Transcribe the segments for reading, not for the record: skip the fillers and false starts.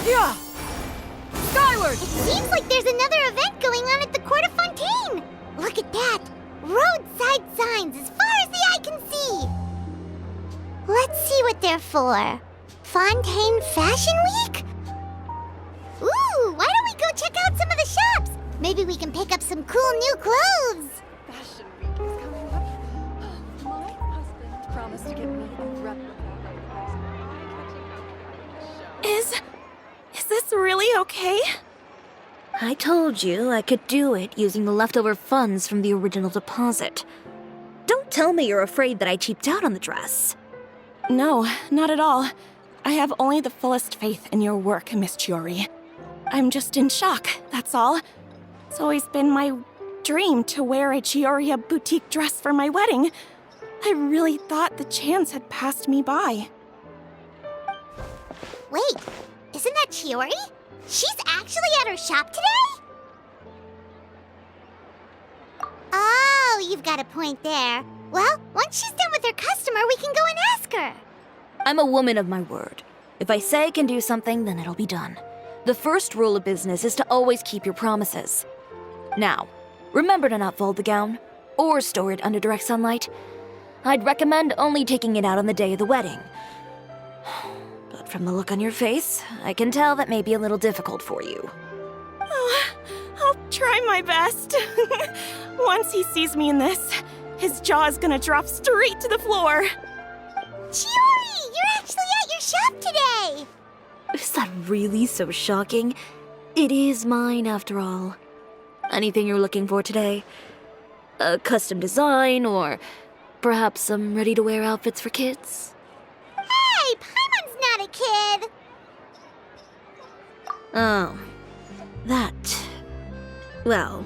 Yeah! Skyward! It seems like there's another event going on at the Court of Fontaine! Look at that! Roadside signs as far as the eye can see! Let's see what they're for. Fontaine Fashion Week? Ooh, why don't we go check out some of the shops? Maybe we can pick up some cool new clothes! Fashion Week is coming up. My husband promised to get me a replica of Is this really okay? I told you I could do it using the leftover funds from the original deposit. Don't tell me you're afraid that I cheaped out on the dress. No, not at all. I have only the fullest faith in your work, Miss Chiori. I'm just in shock, that's all. It's always been my dream to wear a Chiori boutique dress for my wedding. I really thought the chance had passed me by. Wait, isn't that Chiori? She's actually at her shop today? Oh, you've got a point there. Well, once she's done with her customer, we can go and ask her. I'm a woman of my word. If I say I can do something, then it'll be done. The first rule of business is to always keep your promises. Now, remember to not fold the gown, or store it under direct sunlight. I'd recommend only taking it out on the day of the wedding. But from the look on your face, I can tell that may be a little difficult for you. Oh, I'll try my best. Once he sees me in this, his jaw is gonna drop straight to the floor. Chiori, you're actually at your shop today! Is that really so shocking? It is mine, after all. Anything you're looking for today? A custom design, or perhaps some ready-to-wear outfits for kids? Hey, Paimon's not a kid! Oh, that. Well,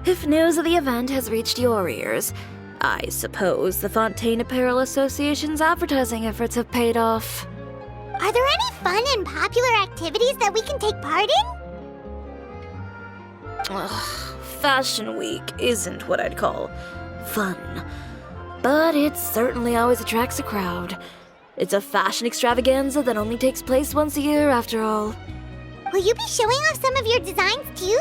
if news of the event has reached your ears, I suppose the Fontaine Apparel Association's advertising efforts have paid off. Are there any fun and popular activities that we can take part in? Ugh, Fashion Week isn't what I'd call fun. But it certainly always attracts a crowd. It's a fashion extravaganza that only takes place once a year, after all. Will you be showing off some of your designs, too?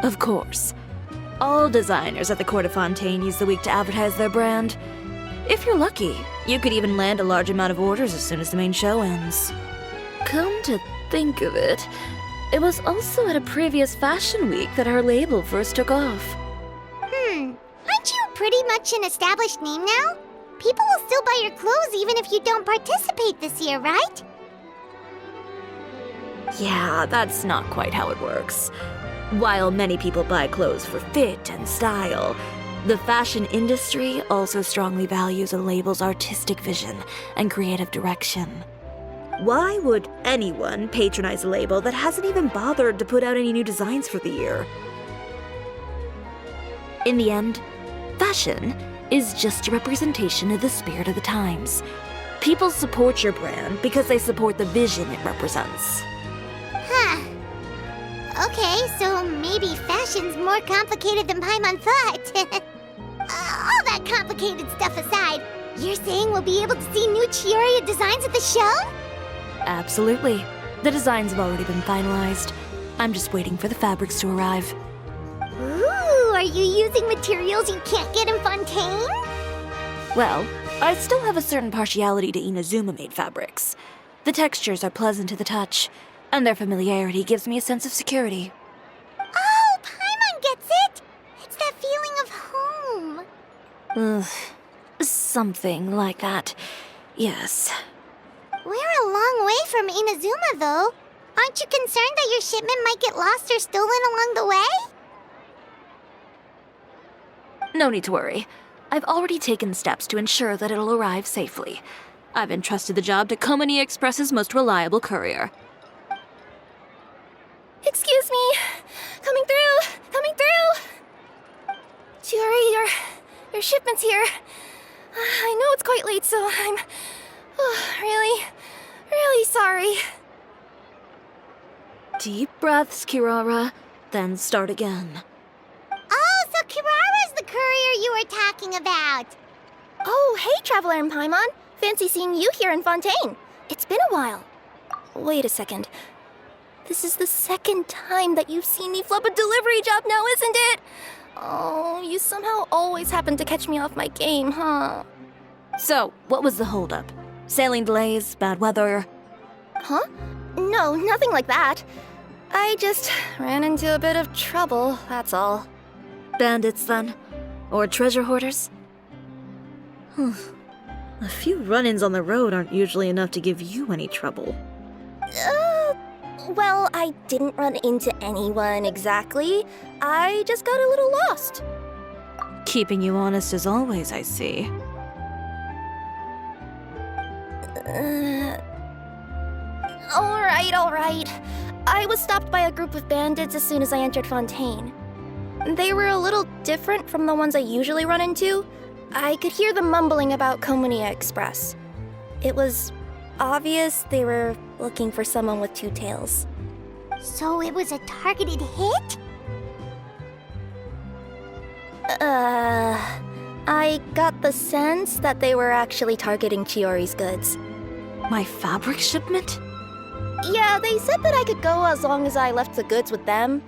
Of course. All designers at the Court of Fontaine use the week to advertise their brand. If you're lucky, you could even land a large amount of orders as soon as the main show ends. Come to think of it, it was also at a previous fashion week that our label first took off. Aren't you pretty much an established name now? People will still buy your clothes even if you don't participate this year, right? Yeah, that's not quite how it works. While many people buy clothes for fit and style, the fashion industry also strongly values a label's artistic vision and creative direction. Why would anyone patronize a label that hasn't even bothered to put out any new designs for the year? In the end, fashion is just a representation of the spirit of the times. People support your brand because they support the vision it represents. Huh. Okay, so maybe fashion's more complicated than Paimon thought. All that complicated stuff aside, you're saying we'll be able to see new Chiori designs at the show? Absolutely. The designs have already been finalized. I'm just waiting for the fabrics to arrive. Ooh, are you using materials you can't get in Fontaine? Well, I still have a certain partiality to Inazuma-made fabrics. The textures are pleasant to the touch, and their familiarity gives me a sense of security. Oh, Paimon gets it! It's that feeling of home. Something like that. Yes. We're a long way from Inazuma, though. Aren't you concerned that your shipment might get lost or stolen along the way? No need to worry. I've already taken steps to ensure that it'll arrive safely. I've entrusted the job to Komani Express's most reliable courier. Excuse me. Coming through. Coming through. Chiori, your shipment's here. I know it's quite late, so I'm really sorry. Deep breaths, Kirara, then start again. Oh, so Kirara's the courier you were talking about. Oh, hey, Traveler and Paimon. Fancy seeing you here in Fontaine. It's been a while. Wait a second. This is the second time that you've seen me flub a delivery job now, isn't it? Oh, you somehow always happen to catch me off my game, huh? So, what was the holdup? Sailing delays, bad weather? Huh? No, nothing like that. I just ran into a bit of trouble, that's all. Bandits, then? Or treasure hoarders? A few run-ins on the road aren't usually enough to give you any trouble. Well, I didn't run into anyone exactly. I just got a little lost. Keeping you honest as always, I see. All right. I was stopped by a group of bandits as soon as I entered Fontaine. They were a little different from the ones I usually run into. I could hear them mumbling about Komunia Express. It was obvious they were looking for someone with two tails. So it was a targeted hit? I got the sense that they were actually targeting Chiori's goods. My fabric shipment? Yeah, they said that I could go as long as I left the goods with them.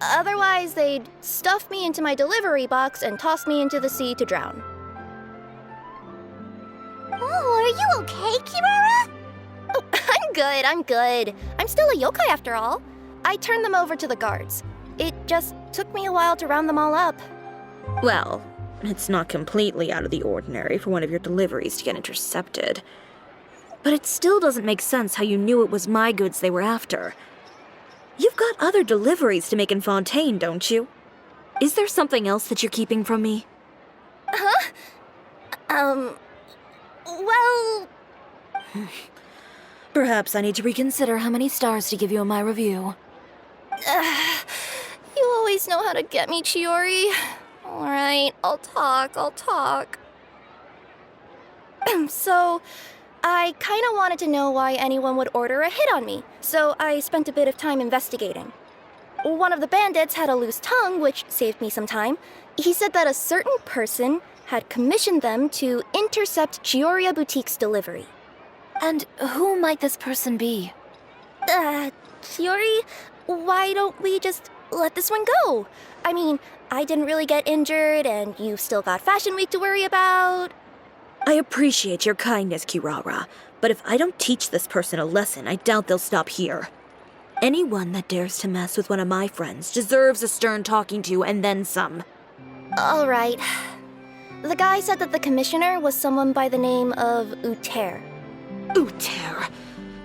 Otherwise, they'd stuff me into my delivery box and toss me into the sea to drown. Oh, are you okay, Kirara? Oh, I'm good. I'm still a yokai after all. I turned them over to the guards. It just took me a while to round them all up. Well, it's not completely out of the ordinary for one of your deliveries to get intercepted. But it still doesn't make sense how you knew it was my goods they were after. You've got other deliveries to make in Fontaine, don't you? Is there something else that you're keeping from me? Well... Perhaps I need to reconsider how many stars to give you in my review. You always know how to get me, Chiori. Alright, I'll talk. So, I kinda wanted to know why anyone would order a hit on me, so I spent a bit of time investigating. One of the bandits had a loose tongue, which saved me some time. He said that a certain person had commissioned them to intercept Chioria Boutique's delivery. And who might this person be? Chiori, why don't we just let this one go? I mean, I didn't really get injured, and you've still got Fashion Week to worry about. I appreciate your kindness, Kirara, but if I don't teach this person a lesson, I doubt they'll stop here. Anyone that dares to mess with one of my friends deserves a stern talking to and then some. All right. The guy said that the commissioner was someone by the name of Uter. Uter.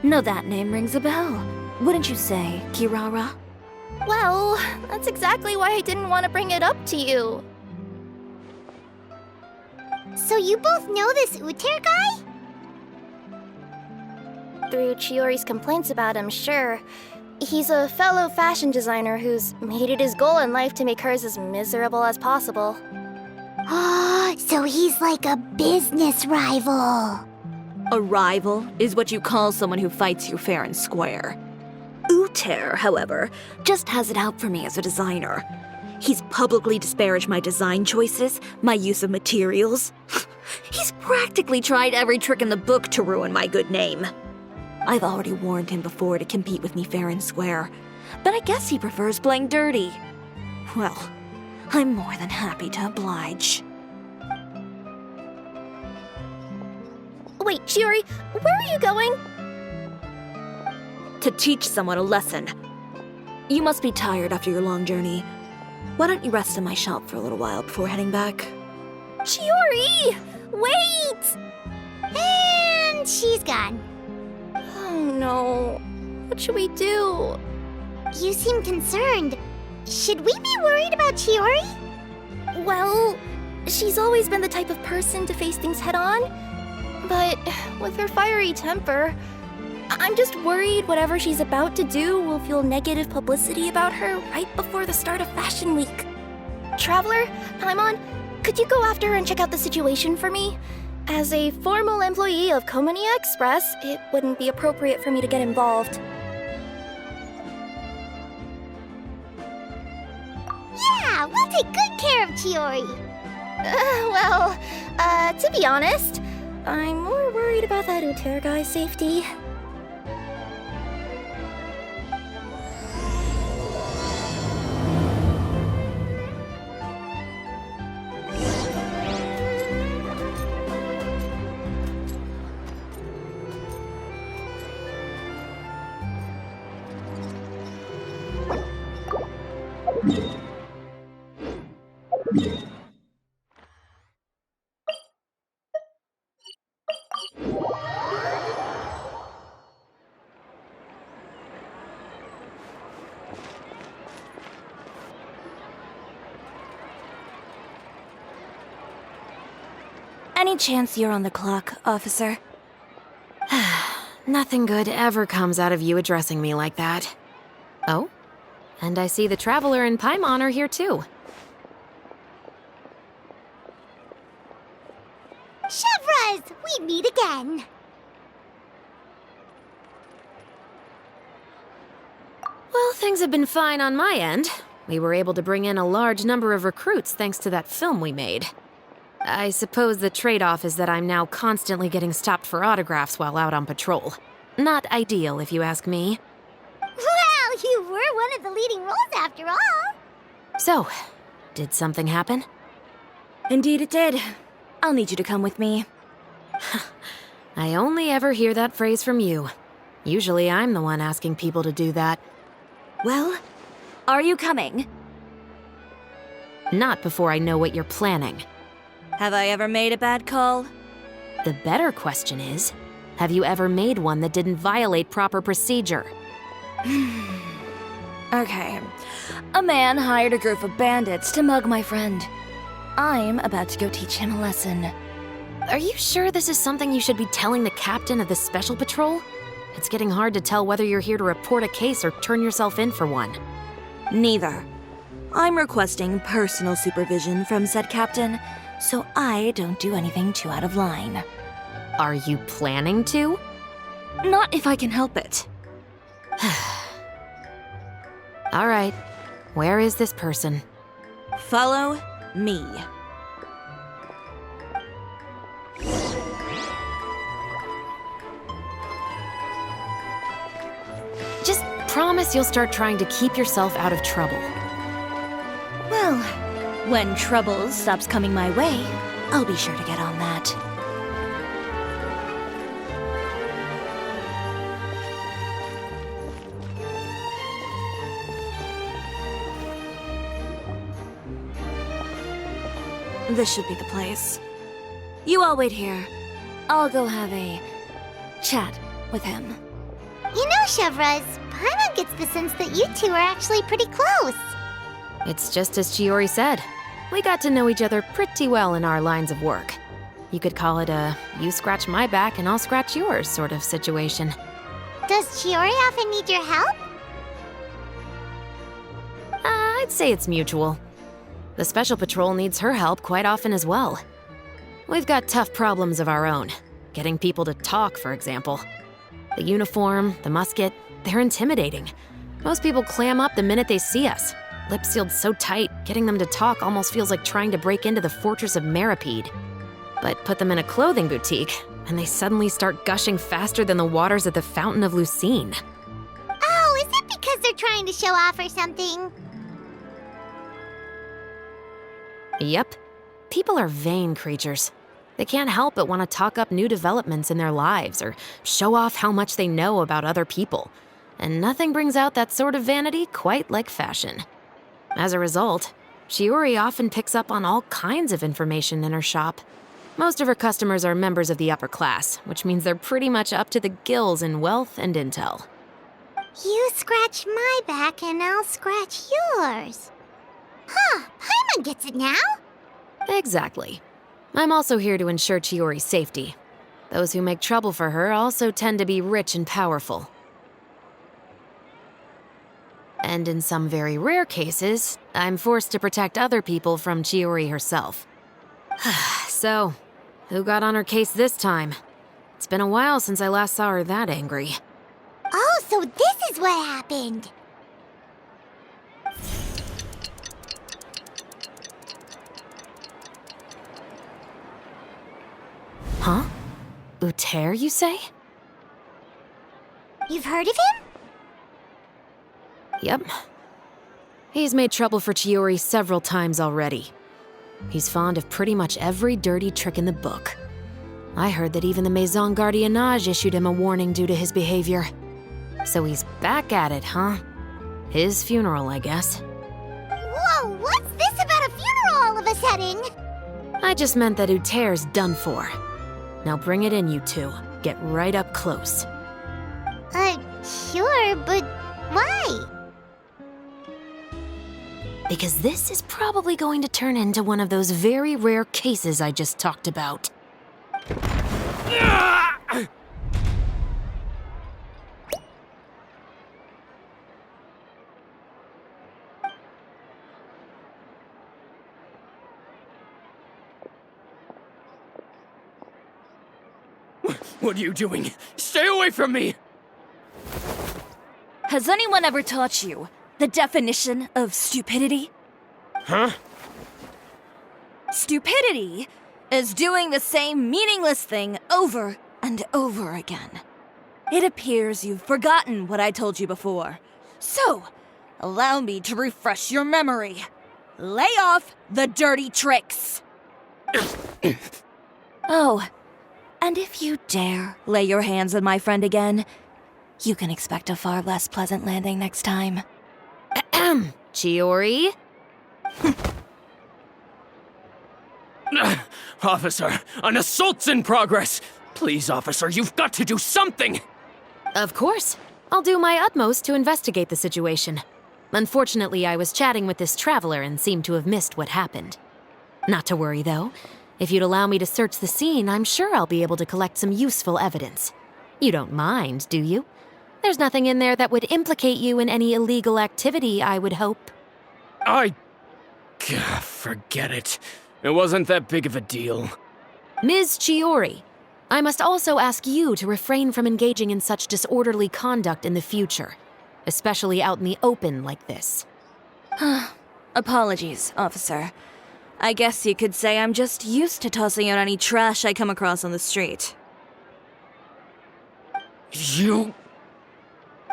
No, that name rings a bell. Wouldn't you say, Kirara? Well, that's exactly why I didn't want to bring it up to you. So you both know this Uter guy? Through Chiori's complaints about him, sure. He's a fellow fashion designer who's made it his goal in life to make hers as miserable as possible. Oh, so he's like a business rival. A rival is what you call someone who fights you fair and square. Uter, however, just has it out for me as a designer. He's publicly disparaged my design choices, my use of materials. He's practically tried every trick in the book to ruin my good name. I've already warned him before to compete with me fair and square, but I guess he prefers playing dirty. Well, I'm more than happy to oblige. Wait, Chiori, where are you going? To teach someone a lesson. You must be tired after your long journey. Why don't you rest in my shop for a little while before heading back? Chiori! Wait! And she's gone. Oh no. What should we do? You seem concerned. Should we be worried about Chiori? Well, she's always been the type of person to face things head on. But with her fiery temper, I'm just worried whatever she's about to do will fuel negative publicity about her right before the start of Fashion Week. Traveler, Paimon, could you go after her and check out the situation for me? As a formal employee of Komunia Express, it wouldn't be appropriate for me to get involved. Yeah, we'll take good care of Chiori. To be honest, I'm more worried about that Uter guy's safety. Any chance you're on the clock, officer? Nothing good ever comes out of you addressing me like that. Oh? And I see the Traveler and Paimon are here too. Chevras, we meet again. Well, things have been fine on my end. We were able to bring in a large number of recruits thanks to that film we made. I suppose the trade-off is that I'm now constantly getting stopped for autographs while out on patrol. Not ideal, if you ask me. Well, you were one of the leading roles after all. So, did something happen? Indeed it did. I'll need you to come with me. I only ever hear that phrase from you. Usually I'm the one asking people to do that. Well, are you coming? Not before I know what you're planning. Have I ever made a bad call? The better question is, have you ever made one that didn't violate proper procedure? Okay. A man hired a group of bandits to mug my friend. I'm about to go teach him a lesson. Are you sure this is something you should be telling the captain of the special patrol? It's getting hard to tell whether you're here to report a case or turn yourself in for one. Neither. I'm requesting personal supervision from said captain, so I don't do anything too out of line. Are you planning to? Not if I can help it. All right. Where is this person? Follow me. Just promise you'll start trying to keep yourself out of trouble. Well, when trouble stops coming my way, I'll be sure to get on that. This should be the place. You all wait here. I'll go have a chat with him. You know, Chevras, Paimon gets the sense that you two are actually pretty close. It's just as Chiori said. We got to know each other pretty well in our lines of work. You could call it a you scratch my back and I'll scratch yours sort of situation. Does Chiori often need your help? I'd say it's mutual. The Special Patrol needs her help quite often as well. We've got tough problems of our own. Getting people to talk, for example. The uniform, the musket, they're intimidating. Most people clam up the minute they see us. Lips sealed so tight, getting them to talk almost feels like trying to break into the fortress of Meripede. But put them in a clothing boutique, and they suddenly start gushing faster than the waters at the Fountain of Lucine. Oh, is it because they're trying to show off or something? Yep. People are vain creatures. They can't help but want to talk up new developments in their lives or show off how much they know about other people. And nothing brings out that sort of vanity quite like fashion. As a result, Chiori often picks up on all kinds of information in her shop. Most of her customers are members of the upper class, which means they're pretty much up to the gills in wealth and intel. You scratch my back and I'll scratch yours. Huh, Paimon gets it now? Exactly. I'm also here to ensure Chiori's safety. Those who make trouble for her also tend to be rich and powerful. And in some very rare cases, I'm forced to protect other people from Chiori herself. So, who got on her case this time? It's been a while since I last saw her that angry. Oh, so this is what happened. Huh? Uter, you say? You've heard of him? Yep. He's made trouble for Chiori several times already. He's fond of pretty much every dirty trick in the book. I heard that even the Maison Gardiennage issued him a warning due to his behavior. So he's back at it, huh? His funeral, I guess. Whoa, what's this about a funeral all of a sudden? I just meant that Uter's done for. Now bring it in, you two. Get right up close. Sure, but why? Because this is probably going to turn into one of those very rare cases I just talked about. What are you doing? Stay away from me! Has anyone ever taught you the definition of stupidity? Huh? Stupidity is doing the same meaningless thing over and over again. It appears you've forgotten what I told you before. So, allow me to refresh your memory. Lay off the dirty tricks. Oh, and if you dare lay your hands on my friend again, you can expect a far less pleasant landing next time. Ahem. Chiori? Officer, an assault's in progress! Please, officer, you've got to do something! Of course. I'll do my utmost to investigate the situation. Unfortunately, I was chatting with this traveler and seemed to have missed what happened. Not to worry, though. If you'd allow me to search the scene, I'm sure I'll be able to collect some useful evidence. You don't mind, do you? There's nothing in there that would implicate you in any illegal activity, I would hope. Forget it. It wasn't that big of a deal. Ms. Chiori, I must also ask you to refrain from engaging in such disorderly conduct in the future, especially out in the open like this. Apologies, officer. I guess you could say I'm just used to tossing out any trash I come across on the street. You...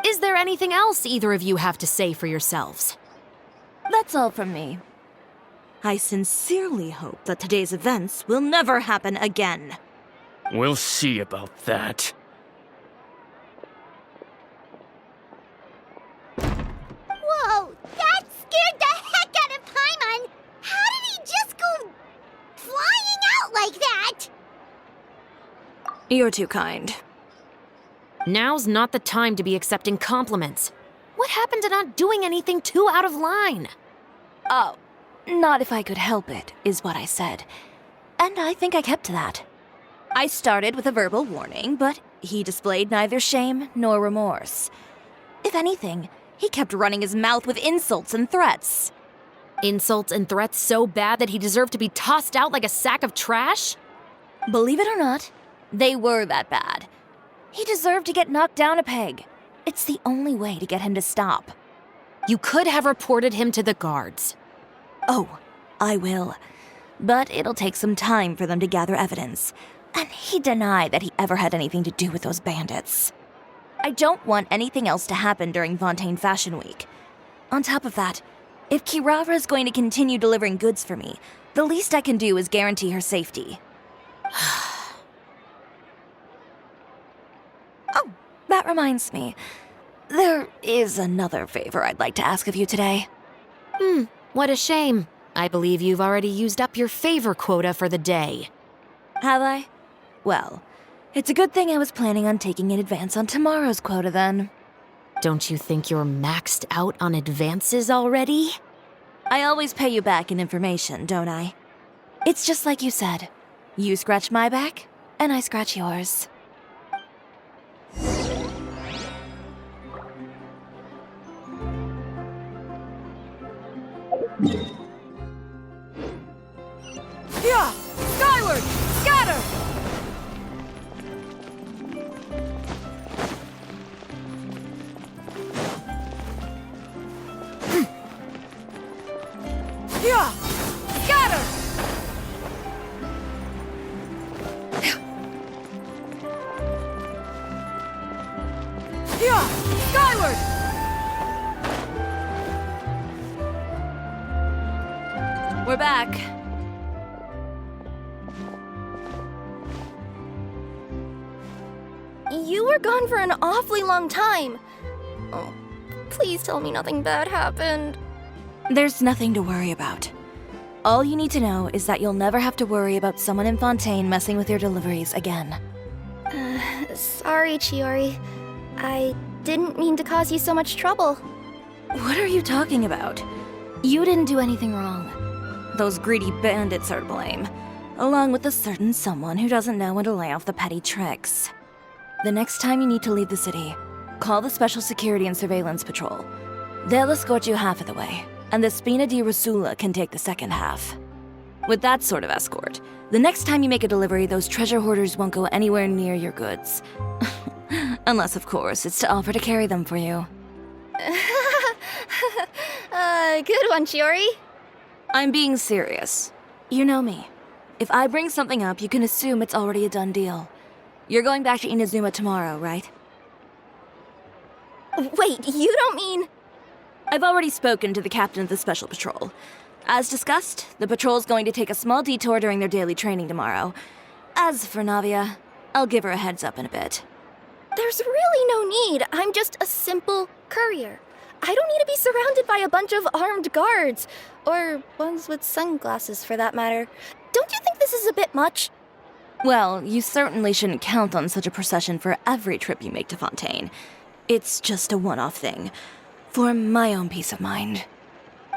Is there anything else either of you have to say for yourselves? That's all from me. I sincerely hope that today's events will never happen again. We'll see about that. Whoa, that scared the heck out of Paimon! How did he just go flying out like that? You're too kind. Now's not the time to be accepting compliments. What happened to not doing anything too out of line? Oh, not if I could help it, is what I said. And I think I kept to that. I started with a verbal warning, but he displayed neither shame nor remorse. If anything, he kept running his mouth with insults and threats. Insults and threats so bad that he deserved to be tossed out like a sack of trash? Believe it or not, they were that bad. He deserved to get knocked down a peg. It's the only way to get him to stop. You could have reported him to the guards. Oh, I will. But it'll take some time for them to gather evidence. And he denied that he ever had anything to do with those bandits. I don't want anything else to happen during Fontaine Fashion Week. On top of that, if Kirara is going to continue delivering goods for me, the least I can do is guarantee her safety. Oh, that reminds me. There is another favor I'd like to ask of you today. What a shame. I believe you've already used up your favor quota for the day. Have I? Well, it's a good thing I was planning on taking an advance on tomorrow's quota then. Don't you think you're maxed out on advances already? I always pay you back in information, don't I? It's just like you said. You scratch my back, and I scratch yours. Yeah! Skyward! Scatter! Yeah! Scatter! Kira! Skyward! We're back. You were gone for an awfully long time. Oh, please tell me nothing bad happened. There's nothing to worry about. All you need to know is that you'll never have to worry about someone in Fontaine messing with your deliveries again. Sorry, Chiori. I didn't mean to cause you so much trouble. What are you talking about? You didn't do anything wrong. Those greedy bandits are to blame, along with a certain someone who doesn't know when to lay off the petty tricks. The next time you need to leave the city, call the Special Security and Surveillance Patrol. They'll escort you half of the way, and the Spina di Rusula can take the second half. With that sort of escort, the next time you make a delivery, those treasure hoarders won't go anywhere near your goods. Unless, of course, it's to offer to carry them for you. Good one, Chiori. I'm being serious. You know me. If I bring something up, you can assume it's already a done deal. You're going back to Inazuma tomorrow, right? Wait, you don't mean... I've already spoken to the captain of the Special Patrol. As discussed, the patrol's going to take a small detour during their daily training tomorrow. As for Navia, I'll give her a heads up in a bit. There's really no need. I'm just a simple courier. I don't need to be surrounded by a bunch of armed guards. Or ones with sunglasses, for that matter. Don't you think this is a bit much? Well, you certainly shouldn't count on such a procession for every trip you make to Fontaine. It's just a one-off thing. For my own peace of mind.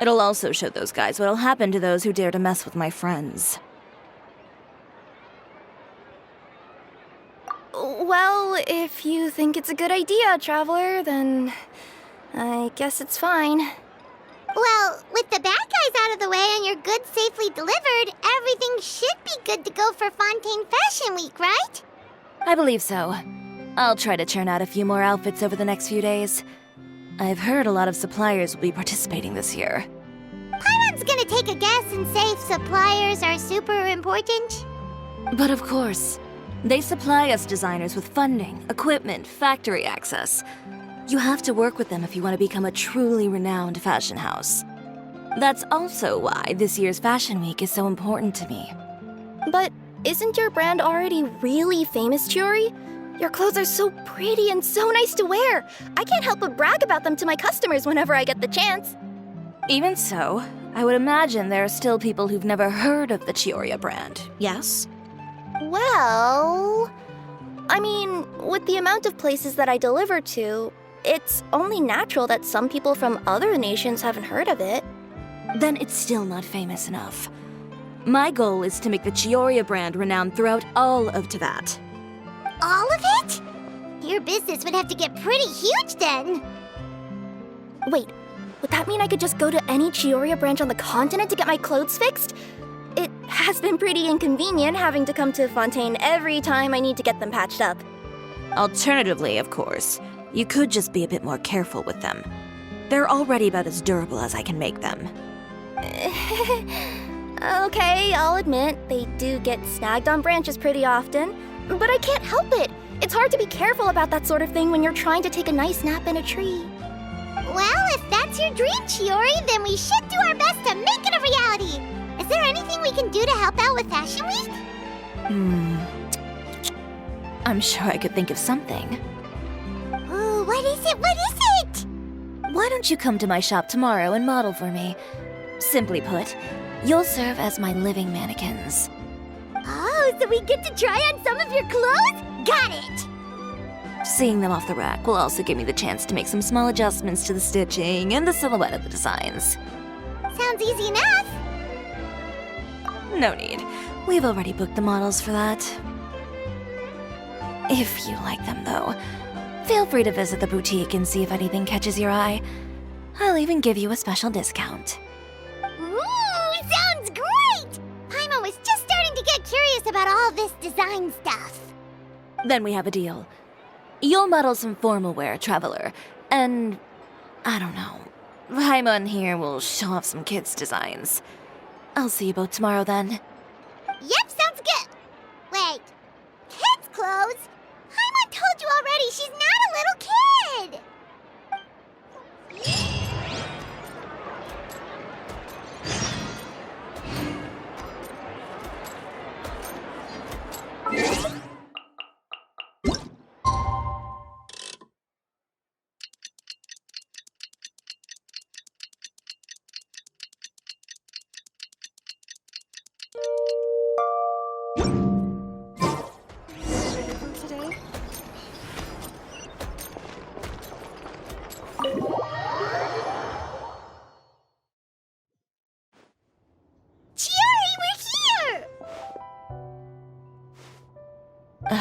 It'll also show those guys what'll happen to those who dare to mess with my friends. Well, if you think it's a good idea, Traveler, then I guess it's fine. Well, with the bad guys out of the way and your goods safely delivered, everything should be good to go for Fontaine Fashion Week, right? I believe so. I'll try to churn out a few more outfits over the next few days. I've heard a lot of suppliers will be participating this year. Paimon's gonna take a guess and say suppliers are super important. But of course, they supply us designers with funding, equipment, factory access. You have to work with them if you want to become a truly renowned fashion house. That's also why this year's Fashion Week is so important to me. But isn't your brand already really famous, Chiori? Your clothes are so pretty and so nice to wear. I can't help but brag about them to my customers whenever I get the chance. Even so, I would imagine there are still people who've never heard of the Chiori brand, yes? Well... I mean, with the amount of places that I deliver to, it's only natural that some people from other nations haven't heard of it. Then it's still not famous enough. My goal is to make the Chiori brand renowned throughout all of Teyvat. All of it? Your business would have to get pretty huge then. Wait, would that mean I could just go to any Chiori branch on the continent to get my clothes fixed? It has been pretty inconvenient having to come to Fontaine every time I need to get them patched up. Alternatively, of course, you could just be a bit more careful with them. They're already about as durable as I can make them. Okay, I'll admit, they do get snagged on branches pretty often. But I can't help it. It's hard to be careful about that sort of thing when you're trying to take a nice nap in a tree. Well, if that's your dream, Chiori, then we should do our best to make it a reality. Is there anything we can do to help out with Fashion Week? I'm sure I could think of something. Ooh, what is it? What is it? Why don't you come to my shop tomorrow and model for me? Simply put, you'll serve as my living mannequins. Oh, so we get to try on some of your clothes? Got it! Seeing them off the rack will also give me the chance to make some small adjustments to the stitching and the silhouette of the designs. Sounds easy enough. No need. We've already booked the models for that. If you like them, though, feel free to visit the boutique and see if anything catches your eye. I'll even give you a special discount. Ooh, sounds great! Paimon was just starting to get curious about all this design stuff. Then we have a deal. You'll model some formal wear, Traveler, and... I don't know. Paimon here will show off some kids' designs. I'll see you both tomorrow, then. Yep, sounds good. Wait, kids' clothes? Paimon told you already she's not a little Chiori, we're here!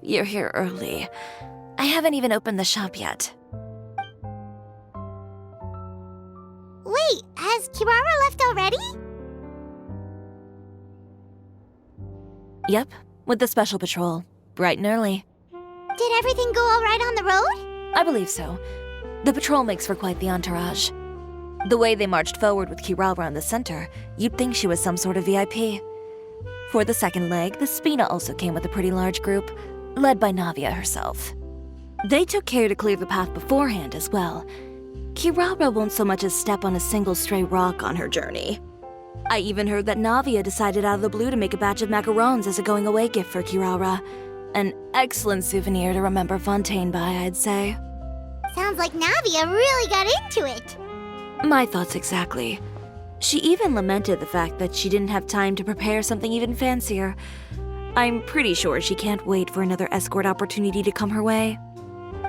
You're here early. I haven't even opened the shop yet. Wait, has Kirara left already? Yep, with the special patrol. Bright and early. Did everything go all right on the road? I believe so. The patrol makes for quite the entourage. The way they marched forward with Kirara in the center, you'd think she was some sort of VIP. For the second leg, the Spina also came with a pretty large group, led by Navia herself. They took care to clear the path beforehand as well. Kirara won't so much as step on a single stray rock on her journey. I even heard that Navia decided out of the blue to make a batch of macarons as a going-away gift for Kirara. An excellent souvenir to remember Fontaine by, I'd say. Sounds like Navia really got into it. My thoughts exactly. She even lamented the fact that she didn't have time to prepare something even fancier. I'm pretty sure she can't wait for another escort opportunity to come her way.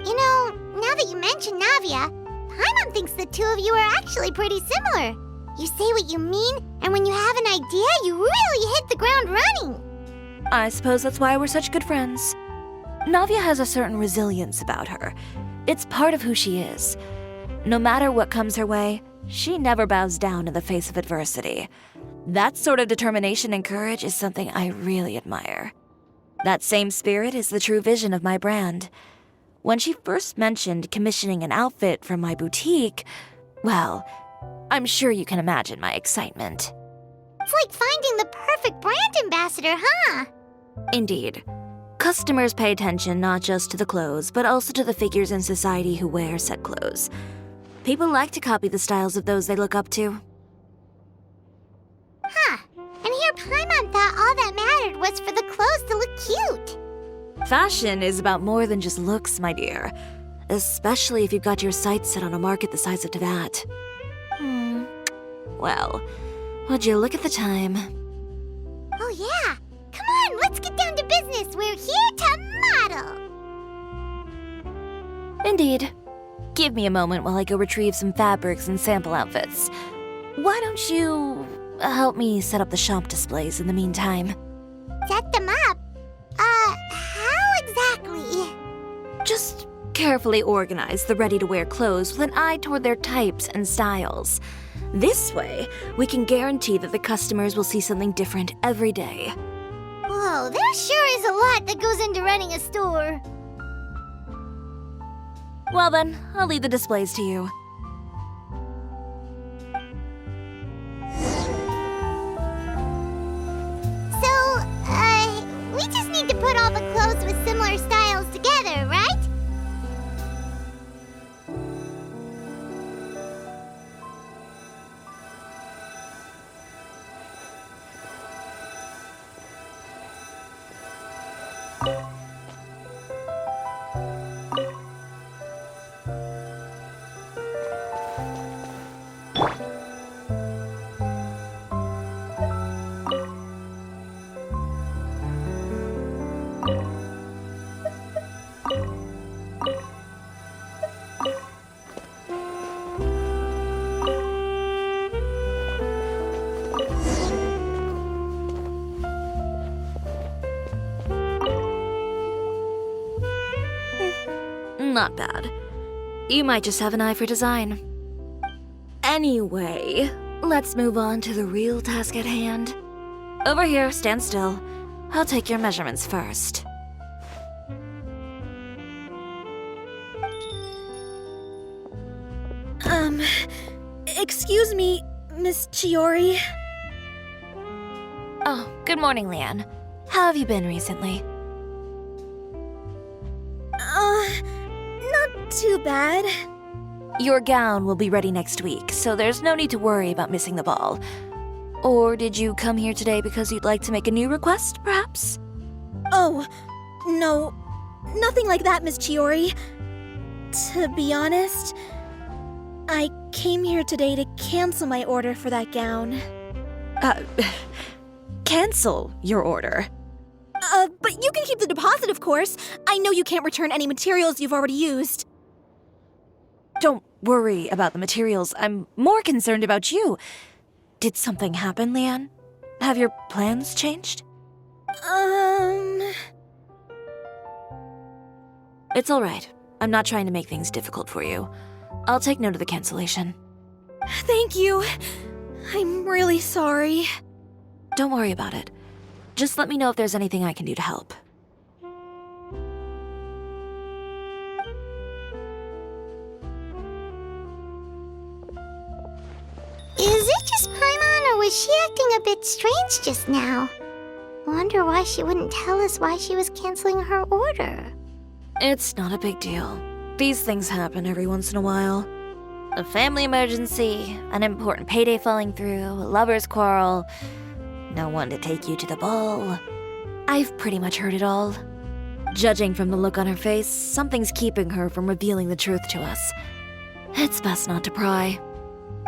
You know, now that you mention Navia, Paimon thinks the two of you are actually pretty similar. You say what you mean, and when you have an idea, you really hit the ground running. I suppose that's why we're such good friends. Navia has a certain resilience about her. It's part of who she is. No matter what comes her way, she never bows down in the face of adversity. That sort of determination and courage is something I really admire. That same spirit is the true vision of my brand. When she first mentioned commissioning an outfit from my boutique, well, I'm sure you can imagine my excitement. It's like finding the perfect brand ambassador, huh? Indeed. Customers pay attention not just to the clothes, but also to the figures in society who wear said clothes. People like to copy the styles of those they look up to. Huh. And here Paimon thought all that mattered was for the clothes to look cute. Fashion is about more than just looks, my dear. Especially if you've got your sights set on a market the size of that. Well, would you look at the time? Oh yeah. Come on, let's get down to business. We're here to model. Indeed. Give me a moment while I go retrieve some fabrics and sample outfits. Why don't you help me set up the shop displays in the meantime? Set them up? How exactly? Just carefully organize the ready-to-wear clothes with an eye toward their types and styles. This way, we can guarantee that the customers will see something different every day. Whoa, there sure is a lot that goes into running a store. Well then, I'll leave the displays to you. So, we just need to put all the clothes with similar styles together, right? Not bad. You might just have an eye for design. Anyway, let's move on to the real task at hand. Over here, stand still. I'll take your measurements first. Excuse me, Miss Chiori. Oh, good morning, Leanne. How have you been recently? Not too bad. Your gown will be ready next week, so there's no need to worry about missing the ball. Or did you come here today because you'd like to make a new request, perhaps? Oh, no, nothing like that, Miss Chiori. To be honest, I came here today to cancel my order for that gown. Cancel your order. But you can keep the deposit, of course. I know you can't return any materials you've already used. Don't worry about the materials. I'm more concerned about you. Did something happen, Leanne? Have your plans changed? It's all right. I'm not trying to make things difficult for you. I'll take note of the cancellation. Thank you. I'm really sorry. Don't worry about it. Just let me know if there's anything I can do to help. Is it just Paimon, or was she acting a bit strange just now? Wonder why she wouldn't tell us why she was canceling her order. It's not a big deal. These things happen every once in a while. A family emergency, an important payday falling through, a lover's quarrel, no one to take you to the ball. I've pretty much heard it all. Judging from the look on her face, something's keeping her from revealing the truth to us. It's best not to pry.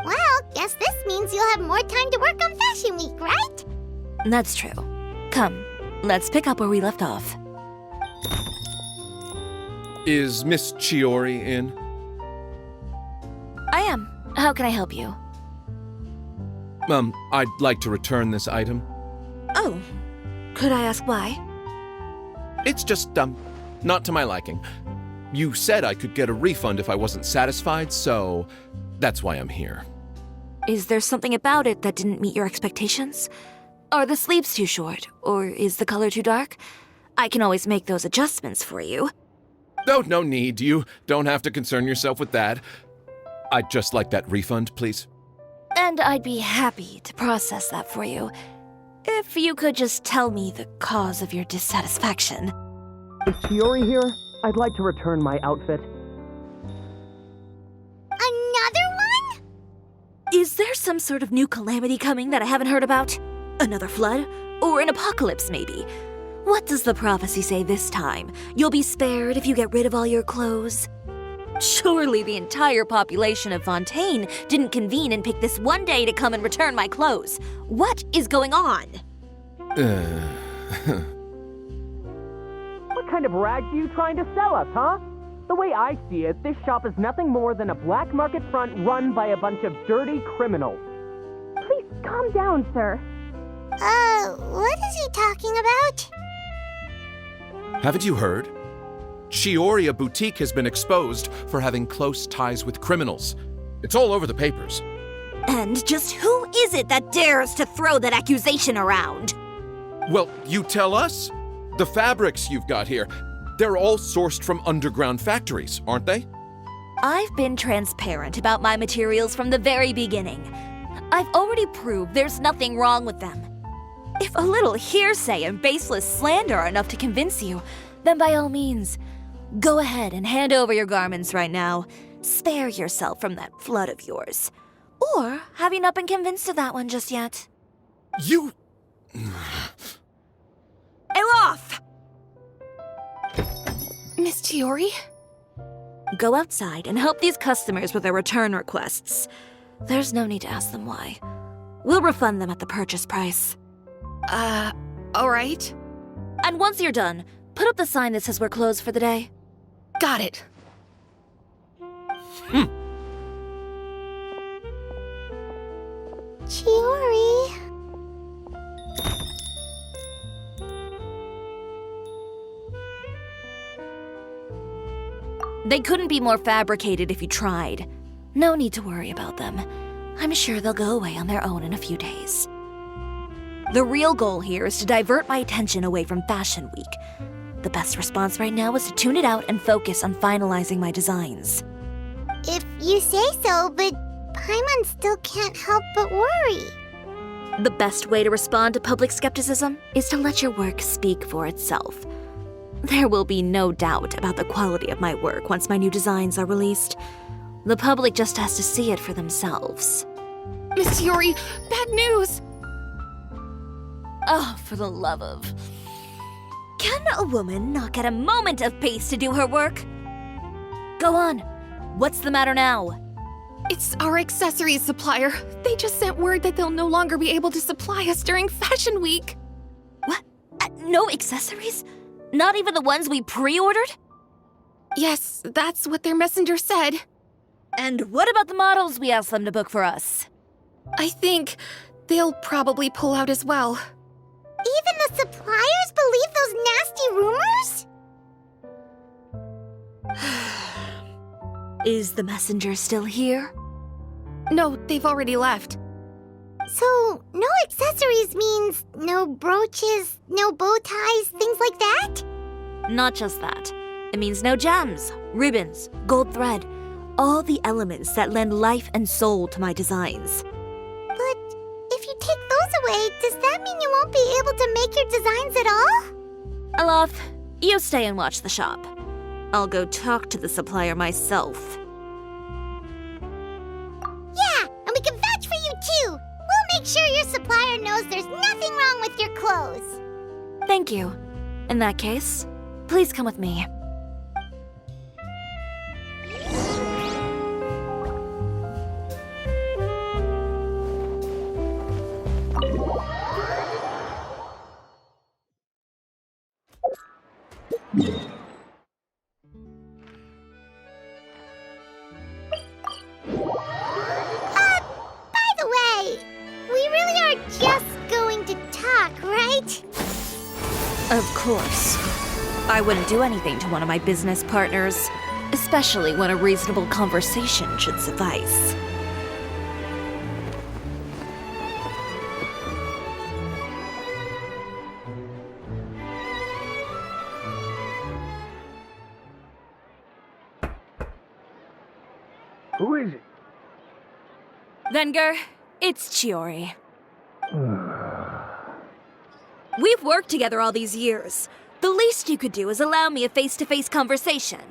Well, guess this means you'll have more time to work on Fashion Week, right? That's true. Come, let's pick up where we left off. Is Miss Chiori in? I am. How can I help you? I'd like to return this item. Oh, could I ask why? It's just, not to my liking. You said I could get a refund if I wasn't satisfied, so that's why I'm here. Is there something about it that didn't meet your expectations? Are the sleeves too short, or is the color too dark? I can always make those adjustments for you. Oh, no need. You don't have to concern yourself with that. I'd just like that refund, please. And I'd be happy to process that for you. If you could just tell me the cause of your dissatisfaction. Is Chiori here? I'd like to return my outfit. Another one? Is there some sort of new calamity coming that I haven't heard about? Another flood? Or an apocalypse, maybe? What does the prophecy say this time? You'll be spared if you get rid of all your clothes? Surely the entire population of Fontaine didn't convene and pick this one day to come and return my clothes. What is going on? What kind of rags are you trying to sell us, huh? The way I see it, this shop is nothing more than a black market front run by a bunch of dirty criminals. Please calm down, sir. What is he talking about? Haven't you heard? Chiori Boutique has been exposed for having close ties with criminals. It's all over the papers. And just who is it that dares to throw that accusation around? Well, you tell us. The fabrics you've got here, they're all sourced from underground factories, aren't they? I've been transparent about my materials from the very beginning. I've already proved there's nothing wrong with them. If a little hearsay and baseless slander are enough to convince you, then by all means, go ahead and hand over your garments right now. Spare yourself from that flood of yours. Or have you not been convinced of that one just yet? You... Elof! Miss Chiori? Go outside and help these customers with their return requests. There's no need to ask them why. We'll refund them at the purchase price. Alright. And once you're done, put up the sign that says we're closed for the day. Got it. Chiori. They couldn't be more fabricated if you tried. No need to worry about them. I'm sure they'll go away on their own in a few days. The real goal here is to divert my attention away from Fashion Week. The best response right now is to tune it out and focus on finalizing my designs. If you say so, but Paimon still can't help but worry. The best way to respond to public skepticism is to let your work speak for itself. There will be no doubt about the quality of my work once my new designs are released. The public just has to see it for themselves. Miss Chiori, bad news! Oh, for the love of... Can a woman not get a moment of peace to do her work? Go on. What's the matter now? It's our accessories supplier. They just sent word that they'll no longer be able to supply us during Fashion Week. What? No accessories? Not even the ones we pre-ordered? Yes, that's what their messenger said. And what about the models we asked them to book for us? I think they'll probably pull out as well. Even the suppliers believe those nasty rumors? Is the messenger still here? No, they've already left. So, no accessories means no brooches, no bow ties, things like that? Not just that. It means no gems, ribbons, gold thread, all the elements that lend life and soul to my designs. But if you take those away, does that mean you won't be able to make your designs at all? Alaf, you stay and watch the shop. I'll go talk to the supplier myself. Yeah, and we can vouch for you too. We'll make sure your supplier knows there's nothing wrong with your clothes. Thank you. In that case, please come with me. By the way, we really are just going to talk, right? Of course. I wouldn't do anything to one of my business partners, especially when a reasonable conversation should suffice. Who is it? Venger, it's Chiori. We've worked together all these years. The least you could do is allow me a face-to-face conversation.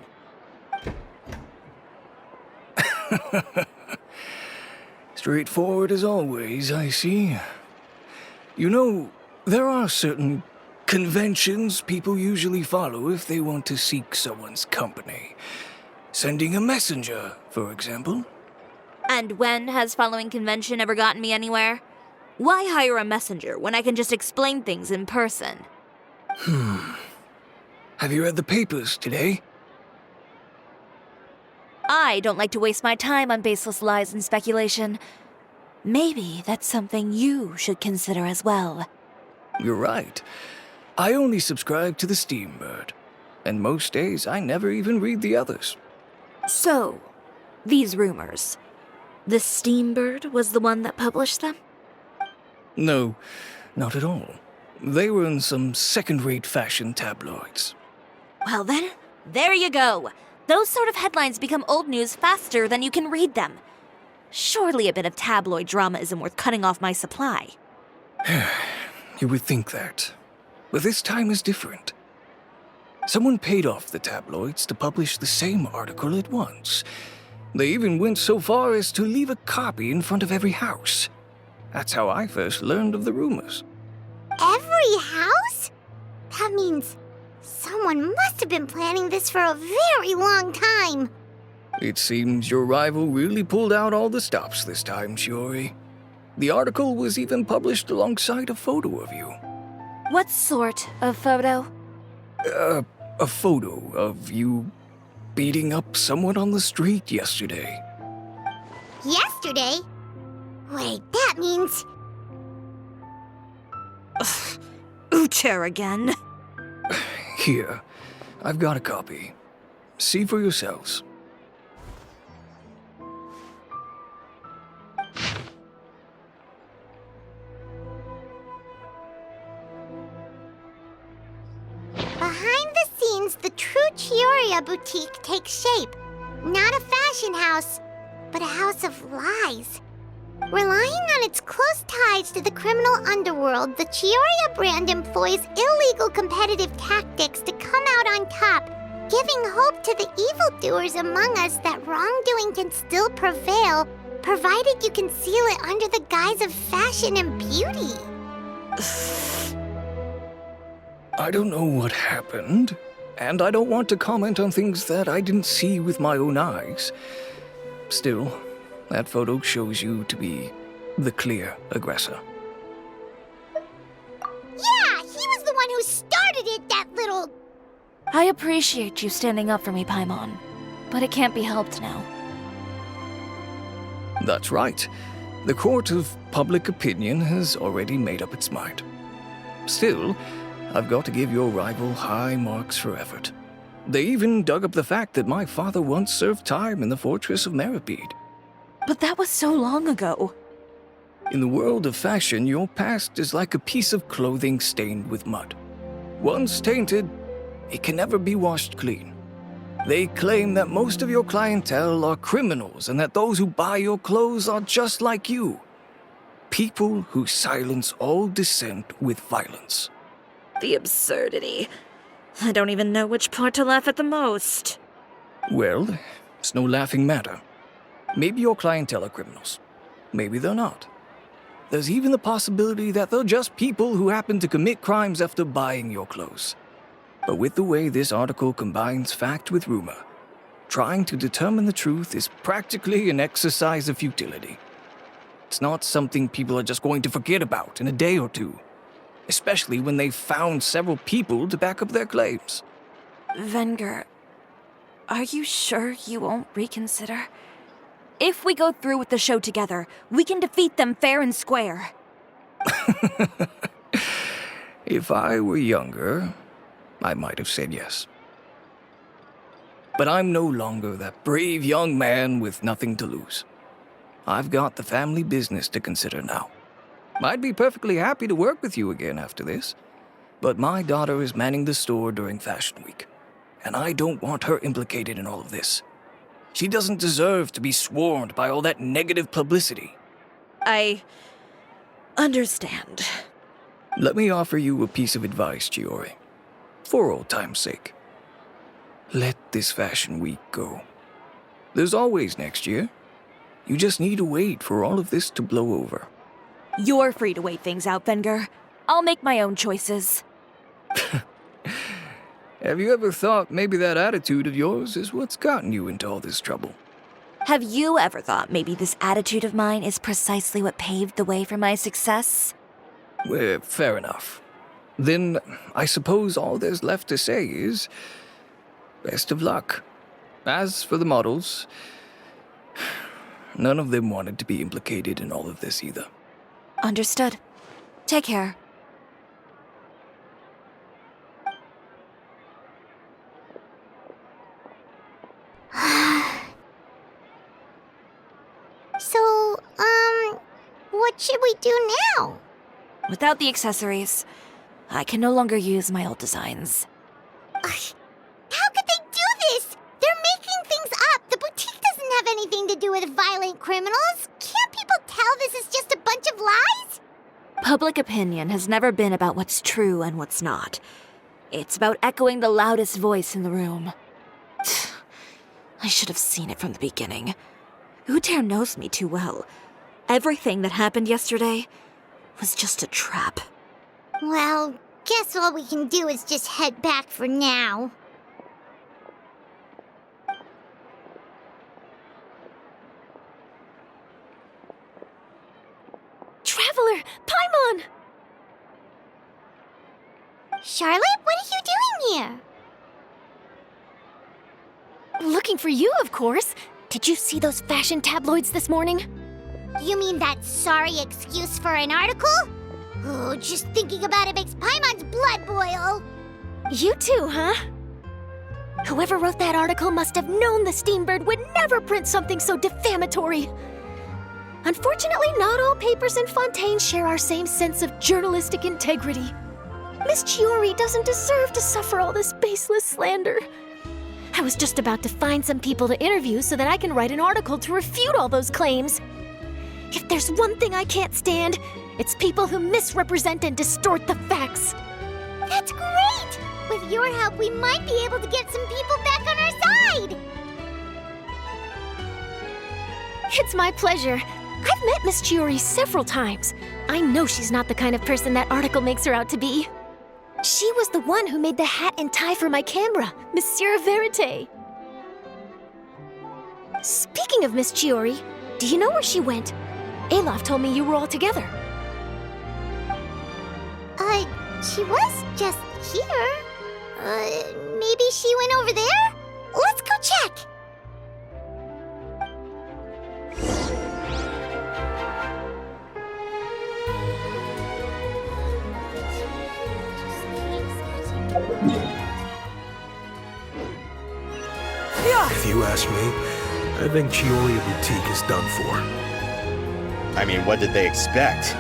Straightforward as always, I see. You know, there are certain conventions people usually follow if they want to seek someone's company. Sending a messenger, for example. And when has following convention ever gotten me anywhere? Why hire a messenger when I can just explain things in person? Have you read the papers today? I don't like to waste my time on baseless lies and speculation. Maybe that's something you should consider as well. You're right. I only subscribe to the Steambird. And most days I never even read the others. So, these rumors. The Steambird was the one that published them? No, not at all. They were in some second-rate fashion tabloids. Well then, there you go. Those sort of headlines become old news faster than you can read them. Surely a bit of tabloid drama isn't worth cutting off my supply. You would think that. But this time is different. Someone paid off the tabloids to publish the same article at once. They even went so far as to leave a copy in front of every house. That's how I first learned of the rumors. Every house? That means someone must have been planning this for a very long time. It seems your rival really pulled out all the stops this time, Chiori. The article was even published alongside a photo of you. What sort of photo? A photo of you beating up someone on the street yesterday. Yesterday? Wait, that means... Ucher again. Here, I've got a copy. See for yourselves. Behind the scenes, the true Chiori boutique takes shape. Not a fashion house, but a house of lies. Relying on its close ties to the criminal underworld, the Chiori brand employs illegal competitive tactics to come out on top, giving hope to the evildoers among us that wrongdoing can still prevail, provided you conceal it under the guise of fashion and beauty. I don't know what happened, and I don't want to comment on things that I didn't see with my own eyes. Still, that photo shows you to be the clear aggressor. Yeah, he was the one who started it, that little... I appreciate you standing up for me, Paimon, but it can't be helped now. That's right. The court of public opinion has already made up its mind. Still, I've got to give your rival high marks for effort. They even dug up the fact that my father once served time in the fortress of Meripede. But that was so long ago. In the world of fashion, your past is like a piece of clothing stained with mud. Once tainted, it can never be washed clean. They claim that most of your clientele are criminals and that those who buy your clothes are just like you. People who silence all dissent with violence. The absurdity. I don't even know which part to laugh at the most. Well, it's no laughing matter. Maybe your clientele are criminals. Maybe they're not. There's even the possibility that they're just people who happen to commit crimes after buying your clothes. But with the way this article combines fact with rumor, trying to determine the truth is practically an exercise of futility. It's not something people are just going to forget about in a day or two, especially when they've found several people to back up their claims. Venger, are you sure you won't reconsider? If we go through with the show together, we can defeat them fair and square. If I were younger, I might have said yes. But I'm no longer that brave young man with nothing to lose. I've got the family business to consider now. I'd be perfectly happy to work with you again after this, but my daughter is manning the store during Fashion Week, and I don't want her implicated in all of this. She doesn't deserve to be swarmed by all that negative publicity. I understand. Let me offer you a piece of advice, Chiori. For old time's sake. Let this Fashion Week go. There's always next year. You just need to wait for all of this to blow over. You're free to wait things out, Venger. I'll make my own choices. Have you ever thought maybe that attitude of yours is what's gotten you into all this trouble? Have you ever thought maybe this attitude of mine is precisely what paved the way for my success? Well, fair enough. Then I suppose all there's left to say is, best of luck. As for the models, none of them wanted to be implicated in all of this either. Understood. Take care. So, what should we do now? Without the accessories, I can no longer use my old designs. How could they do this? They're making things up. The boutique doesn't have anything to do with violent criminals. Can't people tell this is just a bunch of lies? Public opinion has never been about what's true and what's not. It's about echoing the loudest voice in the room. I should have seen it from the beginning. Uter knows me too well. Everything that happened yesterday was just a trap. Well, guess all we can do is just head back for now. Traveler! Paimon! Charlotte, what are you doing here? Looking for you, of course. Did you see those fashion tabloids this morning? You mean that sorry excuse for an article? Oh, just thinking about it makes Paimon's blood boil. You too, huh? Whoever wrote that article must have known the Steambird would never print something so defamatory. Unfortunately, not all papers in Fontaine share our same sense of journalistic integrity. Miss Chiori doesn't deserve to suffer all this baseless slander. I was just about to find some people to interview so that I can write an article to refute all those claims. If there's one thing I can't stand, it's people who misrepresent and distort the facts. That's great! With your help, we might be able to get some people back on our side! It's my pleasure. I've met Miss Chiori several times. I know she's not the kind of person that article makes her out to be. She was the one who made the hat and tie for my camera, Monsieur Verite. Speaking of Miss Chiori, do you know where she went? Alof told me you were all together. She was just here. Maybe she went over there? Let's go check! If you ask me, I think Chiori Boutique is done for. I mean, what did they expect?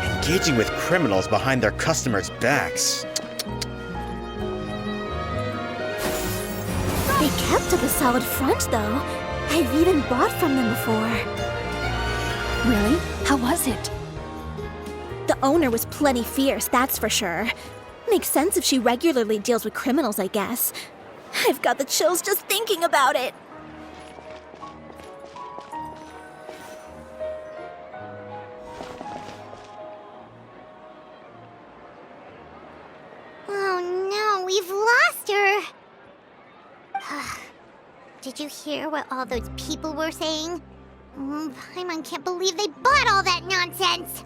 Engaging with criminals behind their customers' backs. They kept up a solid front, though. I've even bought from them before. Really? How was it? The owner was plenty fierce, that's for sure. Makes sense if she regularly deals with criminals, I guess. I've got the chills just thinking about it. Oh no, we've lost her! Did you hear what all those people were saying? Paimon can't believe they bought all that nonsense!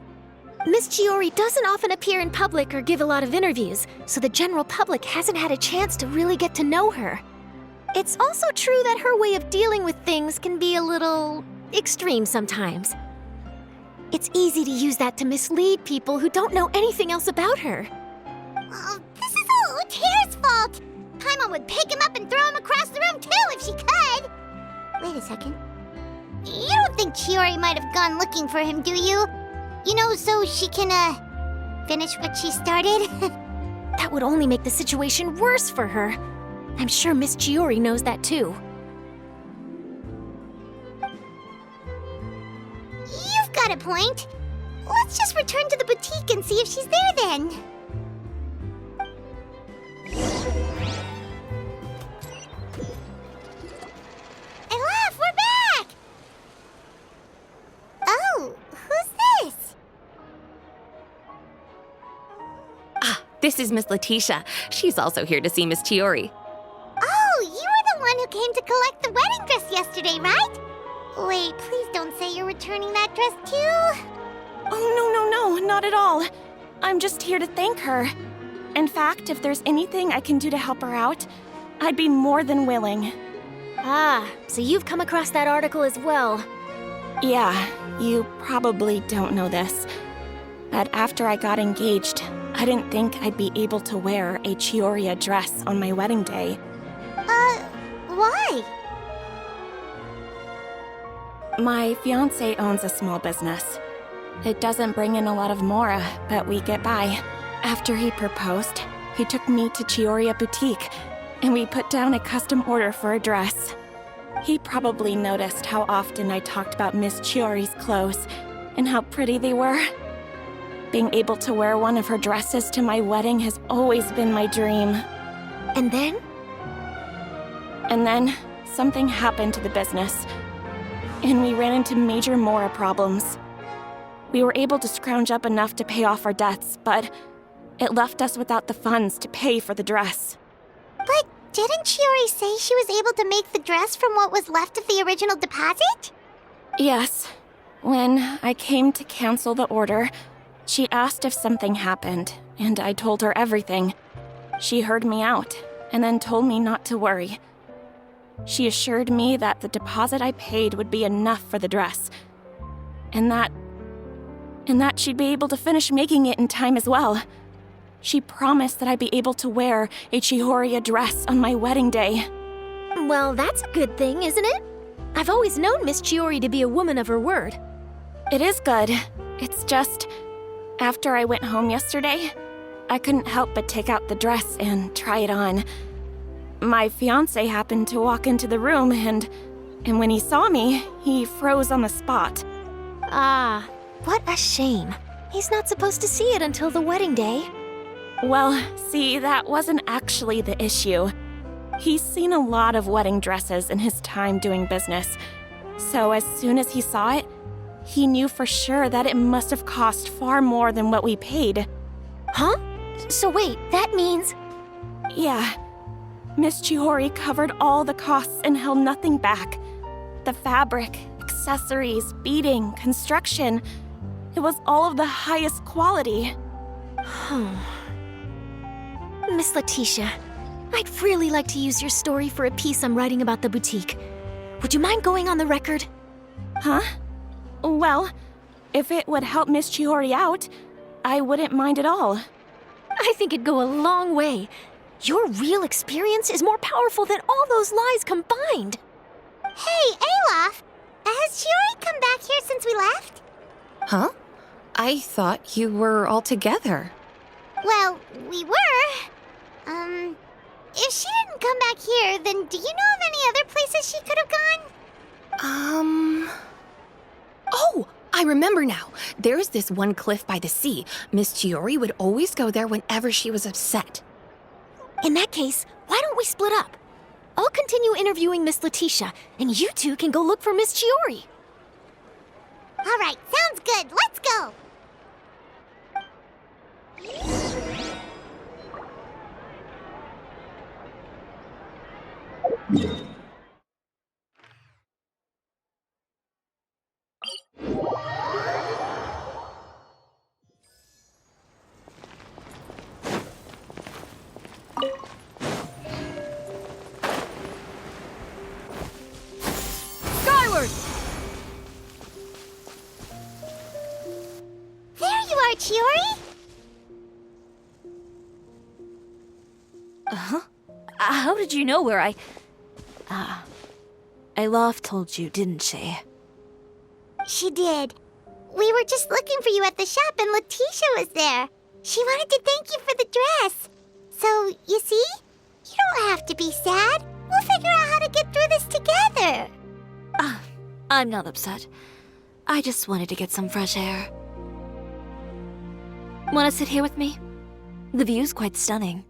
Miss Chiori doesn't often appear in public or give a lot of interviews, so the general public hasn't had a chance to really get to know her. It's also true that her way of dealing with things can be a little extreme sometimes. It's easy to use that to mislead people who don't know anything else about her. Oh, this is all Uter's fault! Paimon would pick him up and throw him across the room too if she could! Wait a second. You don't think Chiori might have gone looking for him, do you? You know, so she can, finish what she started? That would only make the situation worse for her. I'm sure Miss Chiori knows that too. You've got a point. Let's just return to the boutique and see if she's there then. Elaf, we're back! Oh, who's this? This is Miss Letitia. She's also here to see Miss Chiori. Oh, you were the one who came to collect the wedding dress yesterday, right? Wait, please don't say you're returning that dress too. Oh, no, not at all. I'm just here to thank her. In fact, if there's anything I can do to help her out, I'd be more than willing. Ah, so you've come across that article as well. Yeah, you probably don't know this, but after I got engaged, I didn't think I'd be able to wear a Chiori dress on my wedding day. Why? My fiancé owns a small business. It doesn't bring in a lot of mora, but we get by. After he proposed, he took me to Chiori Boutique, and we put down a custom order for a dress. He probably noticed how often I talked about Miss Chiori's clothes and how pretty they were. Being able to wear one of her dresses to my wedding has always been my dream. And then? And then, something happened to the business, and we ran into major mora problems. We were able to scrounge up enough to pay off our debts, but it left us without the funds to pay for the dress. But didn't Chiori say she was able to make the dress from what was left of the original deposit? Yes. When I came to cancel the order, she asked if something happened, and I told her everything. She heard me out, and then told me not to worry. She assured me that the deposit I paid would be enough for the dress, and that she'd be able to finish making it in time as well. She promised that I'd be able to wear a Chiori dress on my wedding day. Well, that's a good thing, isn't it? I've always known Miss Chiori to be a woman of her word. It is good. It's just, after I went home yesterday, I couldn't help but take out the dress and try it on. My fiancé happened to walk into the room, and when he saw me, he froze on the spot. Ah, what a shame. He's not supposed to see it until the wedding day. Well, see, that wasn't actually the issue. He's seen a lot of wedding dresses in his time doing business. So as soon as he saw it, he knew for sure that it must have cost far more than what we paid. Huh? So wait, that means... Yeah. Miss Chiori covered all the costs and held nothing back. The fabric, accessories, beading, construction. It was all of the highest quality. Miss Letitia, I'd really like to use your story for a piece I'm writing about the boutique. Would you mind going on the record? Huh? Well, if it would help Miss Chiori out, I wouldn't mind at all. I think it'd go a long way. Your real experience is more powerful than all those lies combined. Hey, Olaf! Has Chiori come back here since we left? Huh? I thought you were all together. Well, we were. If she didn't come back here, then do you know of any other places she could have gone? Oh, I remember now. There's this one cliff by the sea. Miss Chiori would always go there whenever she was upset. In that case, why don't we split up? I'll continue interviewing Miss Letitia, and you two can go look for Miss Chiori. All right, sounds good. Let's go. Skyward! There you are, Chiori. How did you know where Aloft told you, didn't she? She did. We were just looking for you at the shop and Letitia was there. She wanted to thank you for the dress. So, you see? You don't have to be sad. We'll figure out how to get through this together. I'm not upset. I just wanted to get some fresh air. Want to sit here with me? The view's quite stunning.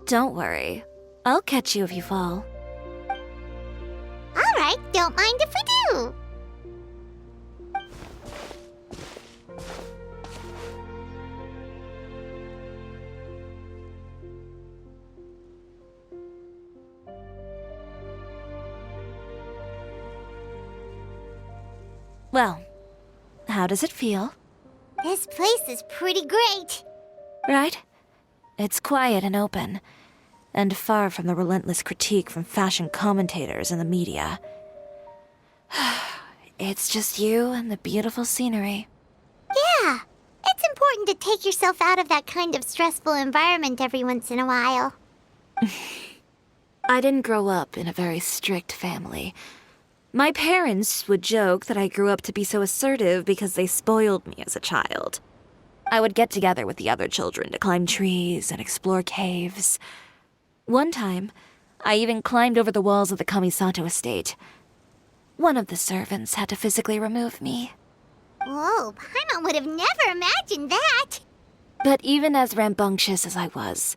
Don't worry. I'll catch you if you fall. All right, don't mind if we do. Well, how does it feel? This place is pretty great. Right? It's quiet and open, and far from the relentless critique from fashion commentators and the media. It's just you and the beautiful scenery. Yeah, it's important to take yourself out of that kind of stressful environment every once in a while. I didn't grow up in a very strict family. My parents would joke that I grew up to be so assertive because they spoiled me as a child. I would get together with the other children to climb trees and explore caves. One time, I even climbed over the walls of the Kamisato estate. One of the servants had to physically remove me. Whoa, Paimon would have never imagined that. But even as rambunctious as I was,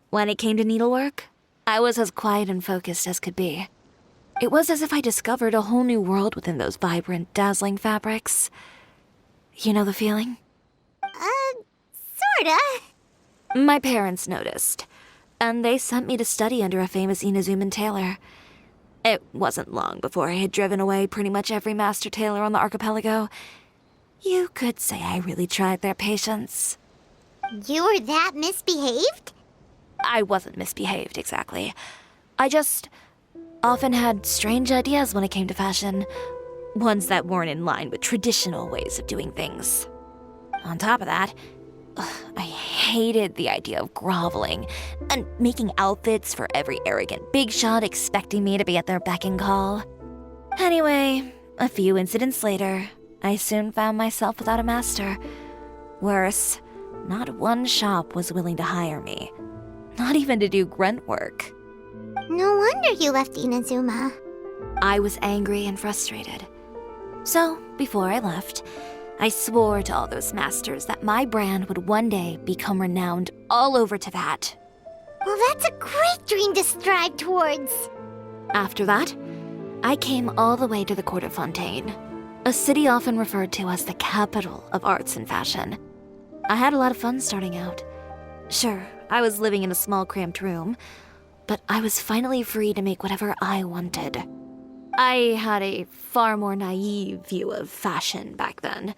when it came to needlework, I was as quiet and focused as could be. It was as if I discovered a whole new world within those vibrant, dazzling fabrics. You know the feeling? Sorta. My parents noticed, and they sent me to study under a famous Inazuman tailor. It wasn't long before I had driven away pretty much every master tailor on the archipelago. You could say I really tried their patience. You were that misbehaved? I wasn't misbehaved, exactly. I just often had strange ideas when it came to fashion. Ones that weren't in line with traditional ways of doing things. On top of that, I hated the idea of groveling and making outfits for every arrogant big shot expecting me to be at their beck and call. Anyway, a few incidents later, I soon found myself without a master. Worse, not one shop was willing to hire me. Not even to do grunt work. No wonder you left Inazuma. I was angry and frustrated. So, before I left, I swore to all those masters that my brand would one day become renowned all over Teyvat. Well, that's a great dream to strive towards. After that, I came all the way to the court of Fontaine, a city often referred to as the capital of arts and fashion. I had a lot of fun starting out. Sure, I was living in a small cramped room, but I was finally free to make whatever I wanted. I had a far more naive view of fashion back then.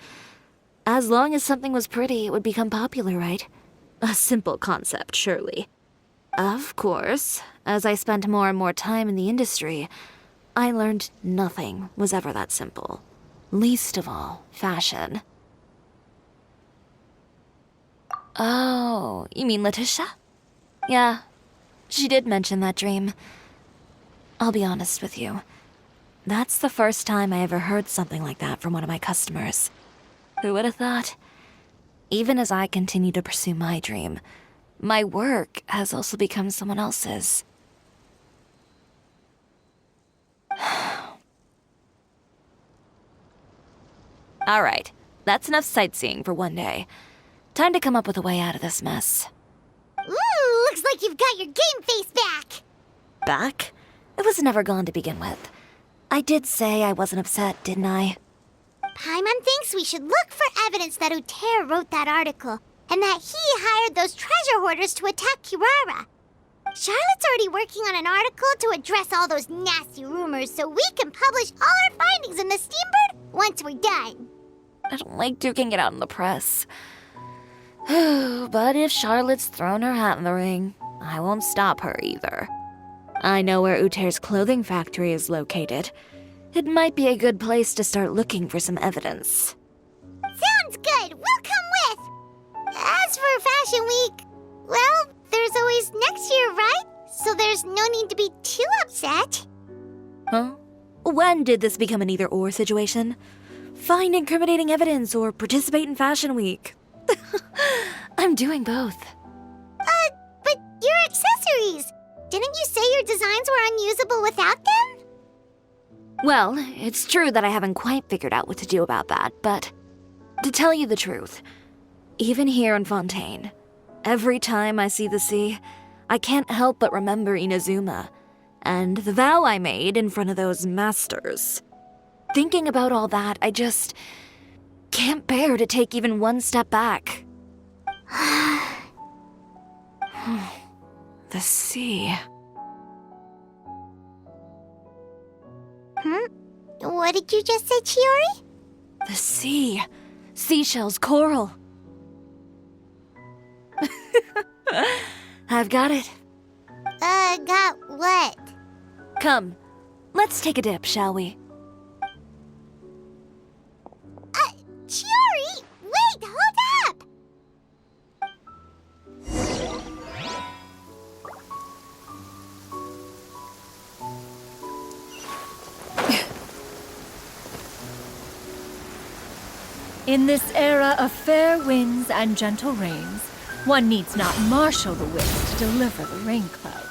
As long as something was pretty, it would become popular, right? A simple concept, surely. Of course, as I spent more and more time in the industry, I learned nothing was ever that simple. Least of all, fashion. Oh, you mean Letitia? Yeah, she did mention that dream. I'll be honest with you. That's the first time I ever heard something like that from one of my customers. Who would have thought? Even as I continue to pursue my dream, my work has also become someone else's. All right, that's enough sightseeing for one day. Time to come up with a way out of this mess. Ooh, looks like you've got your game face back! Back? It was never gone to begin with. I did say I wasn't upset, didn't I? Paimon thinks we should look for evidence that Uter wrote that article, and that he hired those treasure hoarders to attack Kirara. Charlotte's already working on an article to address all those nasty rumors so we can publish all our findings in the Steambird once we're done. I don't like duking it out in the press. But if Charlotte's thrown her hat in the ring, I won't stop her either. I know where Uter's clothing factory is located. It might be a good place to start looking for some evidence. Sounds good. We'll come with. As for Fashion Week, well, there's always next year, right? So there's no need to be too upset. Huh? When did this become an either-or situation? Find incriminating evidence or participate in Fashion Week. I'm doing both. But your accessories! Didn't you say your designs were unusable without them? Well, it's true that I haven't quite figured out what to do about that, but to tell you the truth, even here in Fontaine, every time I see the sea, I can't help but remember Inazuma and the vow I made in front of those masters. Thinking about all that, I just can't bear to take even one step back. The sea. What did you just say, Chiori? The sea. Seashells, coral. I've got it. Got what? Come, let's take a dip, shall we? Chiori! Wait, hold up! In this era of fair winds and gentle rains, one needs not marshal the winds to deliver the rain clouds.